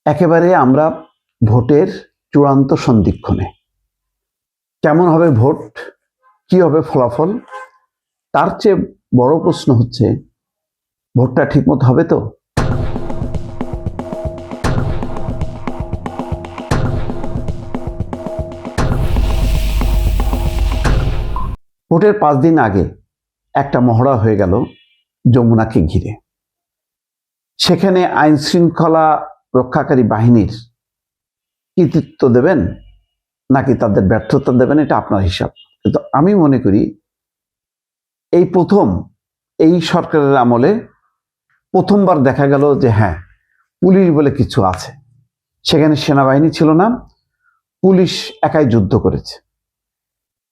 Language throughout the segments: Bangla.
একেবারে আমরা ভোটের চূড়ান্ত সন্ধিক্ষণে। কেমন হবে ভোট, কি হবে ফলাফল, তার চেয়ে বড় প্রশ্ন হচ্ছে ভোটটা ঠিকমতো হবে তো? ভোটের 5 দিন আগে একটা মহড়া হয়ে গেল যমুনাকে ঘিরে। সেখানে আইন শৃঙ্খলা রক্ষাকারী বাহিনীর কৃতিত্ব দেবেন নাকি তাদের ব্যর্থতা দেবেন, এটা আপনার হিসাব। কিন্তু আমি মনে করি এই প্রথম এই সরকারের আমলে প্রথমবার দেখা গেল যে হ্যাঁ, পুলিশ বলে কিছু আছে। সেখানে সেনাবাহিনী ছিল না, পুলিশ একাই যুদ্ধ করেছে।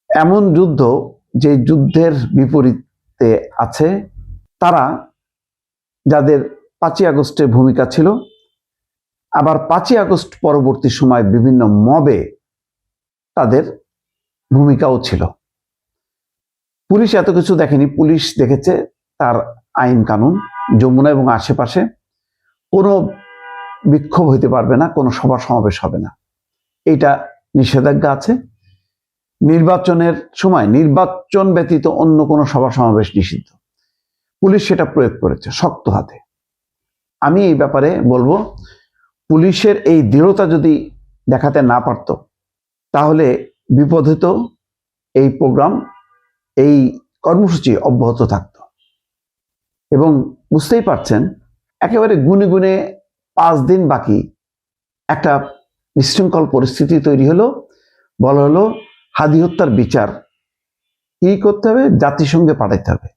এমন যুদ্ধ যে যুদ্ধের বিপরীতে আছে তারা, যাদের 5ই আগস্টের ভূমিকা ছিল, আবার 5ই আগস্ট পরবর্তী সময় বিভিন্ন মবে তাদের ভূমিকাও ছিল। পুলিশ এত কিছু দেখেনি, পুলিশ দেখেছে তার আইন কানুন। যমুনা এবং আশেপাশে কোনো বিক্ষোভ হইতে পারবে না, কোনো সভা সমাবেশ হবে না, এইটা নিষেধাজ্ঞা আছে। নির্বাচনের সময় নির্বাচন ব্যতীত অন্য কোনো সভা সমাবেশ নিষিদ্ধ। পুলিশ সেটা প্রয়োগ করেছে শক্ত হাতে। আমি এই ব্যাপারে বলবো, পুলিশের এই দৃঢ়তা যদি দেখাতে না পারত তাহলে বিপদ হতো, এই প্রোগ্রাম, এই কর্মসূচি অব্যাহত থাকত। এবং বুঝতেই পারছেন, একেবারে গুনে গুনে 5 দিন বাকি একটা বিশৃঙ্খল পরিস্থিতি তৈরি হলো। বলা হলো হাদি হত্যার বিচার কি করতে হবে, জাতিসংঘে পাঠাইতে হবে।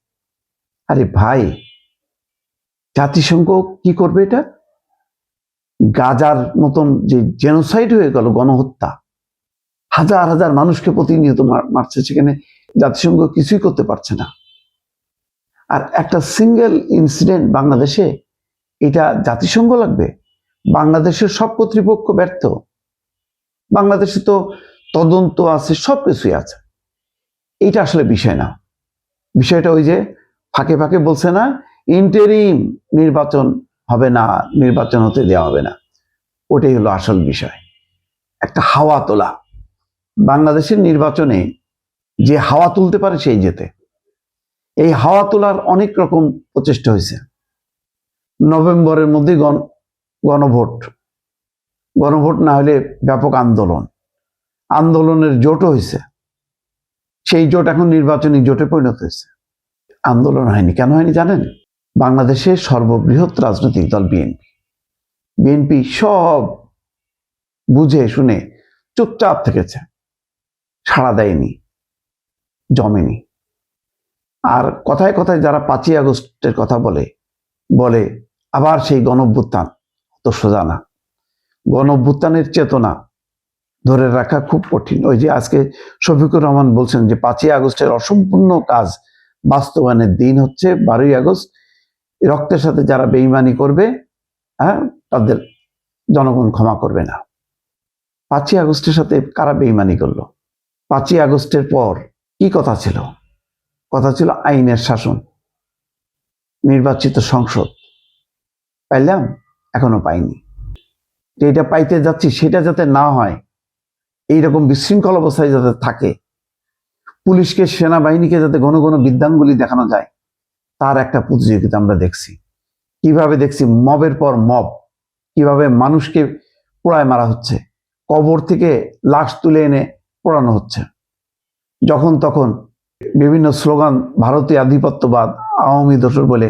আরে ভাই, জাতিসংঘ কি করবে? এটা গাজার মতন যে জেনোসাইড হয়ে গেল, গণহত্যা, হাজার হাজার মানুষকে প্রতিনিয়ত মারছে, সেখানে জাতিসংঘ কিছুই করতে পারছে না। আর একটা সিঙ্গেল ইনসিডেন্ট বাংলাদেশে, এটা জাতিসংঘ লাগবে? বাংলাদেশের সব কর্তৃপক্ষ ব্যর্থ। বাংলাদেশে তো তদন্ত আছে, সব কিছুই আছে। এইটা আসলে বিষয় না। বিষয়টা ওই যে ফাঁকে ফাঁকে বলছে না, ইন্টারিম নির্বাচন হবে না, নির্বাচন হতে দেওয়া হবে না। ওটাই হলো আসল বিষয়, একটা হাওয়া তোলা। বাংলাদেশের নির্বাচনে যে হাওয়া তুলতে পারে সেই জেতে। এই হাওয়া তোলার অনেক রকম প্রচেষ্টা হয়েছে। নভেম্বরের মধ্যে গণভোট, গণভোট না হলে ব্যাপক আন্দোলন, আন্দোলনের জোটও হয়েছে। সেই জোট এখন নির্বাচনী জোটে পরিণত হয়েছে। আন্দোলন হয়নি, কেন হয়নি জানেন? বাংলাদেশের সর্ববৃহৎ রাজনৈতিক দল বিএনপি, বিএনপি সব বুঝে শুনে চুপচাপ থেকেছে, সাড়া দেয়নি, জমেনি। আর কথায় কথায় যারা 5ই আগস্টের কথা বলে বলে আবার সেই গণঅভ্যুত্থান, তো সোজা না। গণঅভ্যুত্থানের চেতনা ধরে রাখা খুব কঠিন। ওই যে আজকে শফিকুর রহমান বলছেন যে 5ই আগস্টের অসম্পূর্ণ কাজ বাস্তবায়নের দিন হচ্ছে 12ই আগস্ট। রক্তের সাথে যারা বেইমানি করবে, হ্যাঁ, তাদের জনগণ ক্ষমা করবে না। 5ই আগস্টের সাথে কারা বেইমানি করলো? 5ই আগস্টের পর কি কথা ছিল? কথা ছিল আইনের শাসন, নির্বাচিত সংসদ। পাইলাম? এখনো পাইনি। যেটা পাইতে যাচ্ছি সেটা যাতে না হয়, এইরকম বিশৃঙ্খল অবস্থায় যাতে থাকে, পুলিশকে, সেনাবাহিনীকে যাতে ঘন ঘন বিদ্যাঙ্গুলি দেখানো যায়, তার একটা প্রতিযোগিতা আমরা দেখছি। কিভাবে দেখছি মবের পর মব, কিভাবে মানুষকে পোড়ায় মারা হচ্ছে, কবর থেকে লাশ তুলে এনে পোড়ানো হচ্ছে, যখন তখন বিভিন্ন স্লোগান, ভারতীয় আধিপত্যবাদ, আওয়ামী দোসর বলে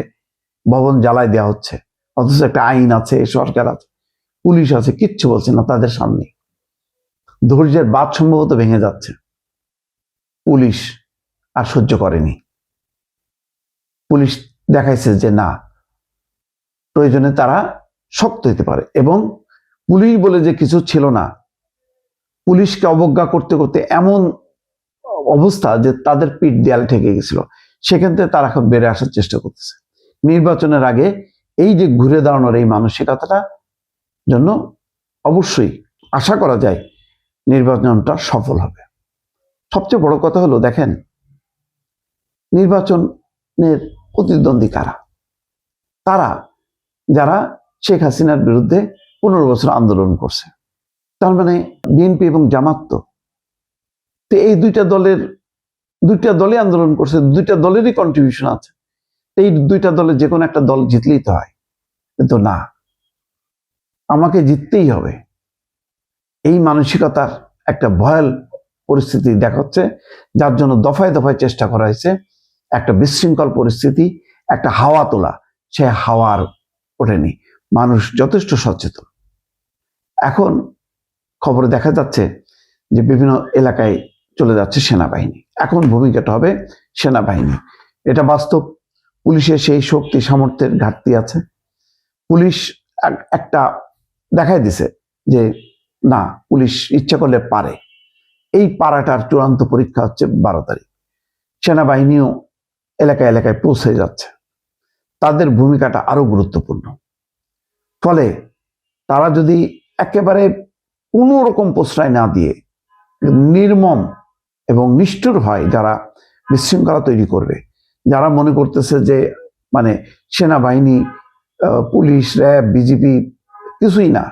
ভবন জ্বালায় দেওয়া হচ্ছে। অথচ একটা আইন আছে, সরকার আছে, পুলিশ আছে, কিচ্ছু বলছে না তাদের সামনে। ধৈর্যের বাঁধ সম্ভবত ভেঙে যাচ্ছে। পুলিশ আর সহ্য করেনি। পুলিশ দেখাইছে যে না, প্রয়োজনে তারা শক্ত হতে পারে। এবং পুলিশ বলে যে কিছু ছিল না, পুলিশকে অবজ্ঞা করতে করতে এমন অবস্থা যে তাদের পিঠ দেয়ালে ঠেকে গেছিল। সেখান থেকে তারা এখন বেড়ে আসার চেষ্টা করতেছে। নির্বাচনের আগে এই যে ঘুরে দাঁড়ানোর এই মানসিকতাটা জন্য অবশ্যই আশা করা যায় নির্বাচনটা সফল হবে। সবচেয়ে বড় কথা হলো, দেখেন, নির্বাচনের প্রতিদ্বন্দ্বী কারা? তারা যারা শেখ হাসিনার বিরুদ্ধে 15 বছর আন্দোলন করছে। তার মানে বিএনপি এবং জামাত তো এই দুইটা দলে আন্দোলন করছে, দুইটা দলেরই কন্ট্রিবিউশন আছে। এই দুইটা দলে যে কোনো একটা দল জিতলেই তো হয়, কিন্তু না, আমাকে জিততেই হবে। এই মানসিকতার একটা ভয়াল পরিস্থিতি দেখাচ্ছে, যার জন্য দফায় দফায় চেষ্টা করা হয়েছে একটা বিশৃঙ্খল পরিস্থিতি, একটা হাওয়া তোলা। সে হাওয়ার ওঠেনি, মানুষ যথেষ্ট সচেতন। এখন খবরে দেখা যাচ্ছে যে বিভিন্ন এলাকায় চলে যাচ্ছে সেনাবাহিনী। এখন ভূমিকাটা হবে সেনাবাহিনী, এটা বাস্তব। পুলিশের সেই শক্তি সামর্থ্যের ঘাটতি আছে। পুলিশ একটা দেখাই দিছে যে না, পুলিশ ইচ্ছা করলে পারে। এই পারাটার চূড়ান্ত পরীক্ষা হচ্ছে 12 তারিখ। সেনাবাহিনীও এলাকায় এলাকায় পৌঁছে যাচ্ছে, তাদের ভূমিকাটা আরো গুরুত্বপূর্ণ। ফলে তারা যদি একেবারে কোনো রকম প্রশ্রয় না দিয়ে নির্মম এবং নিষ্ঠুর হয়, যারা বিশৃঙ্খলা তৈরি করবে, যারা মনে করতেছে যে মানে সেনাবাহিনী, পুলিশ, র্যাব, বিজিবি কিছুই না,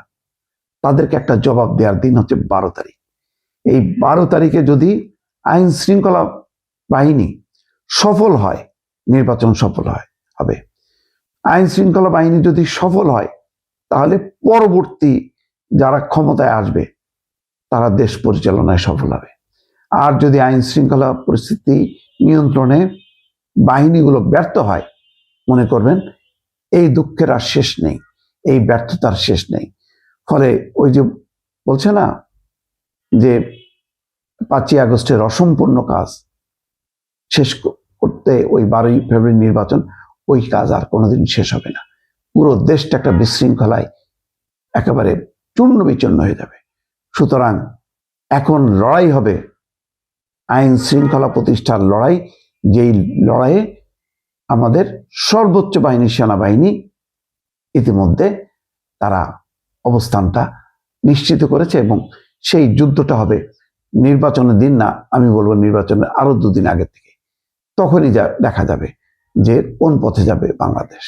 তাদেরকে একটা জবাব দেওয়ার দিন হচ্ছে 12 তারিখ। এই 12 তারিখে যদি আইন শৃঙ্খলা বাহিনী সফল হয়, নির্বাচন সফল হবে। আইন শৃঙ্খলা বাহিনী যদি সফল হয়, তাহলে পরবর্তী যারা ক্ষমতায় আসবে তারা দেশ পরিচালনায় সফল হবে। আর যদি আইন শৃঙ্খলা পরিস্থিতি নিয়ন্ত্রণে বাহিনীগুলো ব্যর্থ হয়, মনে করবেন এই দুঃখের আর শেষ নেই, এই ব্যর্থতার শেষ নেই। ফলে ওই যে বলছে না যে 5ই আগস্টের অসম্পূর্ণ কাজ শেষ করতে ওই 12ই ফেব্রুয়ারি নির্বাচন, ওই কাজ আর কোনোদিন শেষ হবে না। পুরো দেশটা একটা বিশৃঙ্খলায় একেবারে চূর্ণ বিচূর্ণ হয়ে যাবে। সুতরাং এখন লড়াই হবে আইন শৃঙ্খলা প্রতিষ্ঠার লড়াই, যেই লড়াইয়ে আমাদের সর্বোচ্চ বাহিনী সেনাবাহিনী ইতিমধ্যে তারা অবস্থানটা নিশ্চিত করেছে, এবং সেই যুদ্ধটা হবে নির্বাচনের দিন না, আমি বলবো নির্বাচনের আরো 2 দিন আগে থেকে। তখনই দেখা যাবে যে কোন পথে যাবে বাংলাদেশ।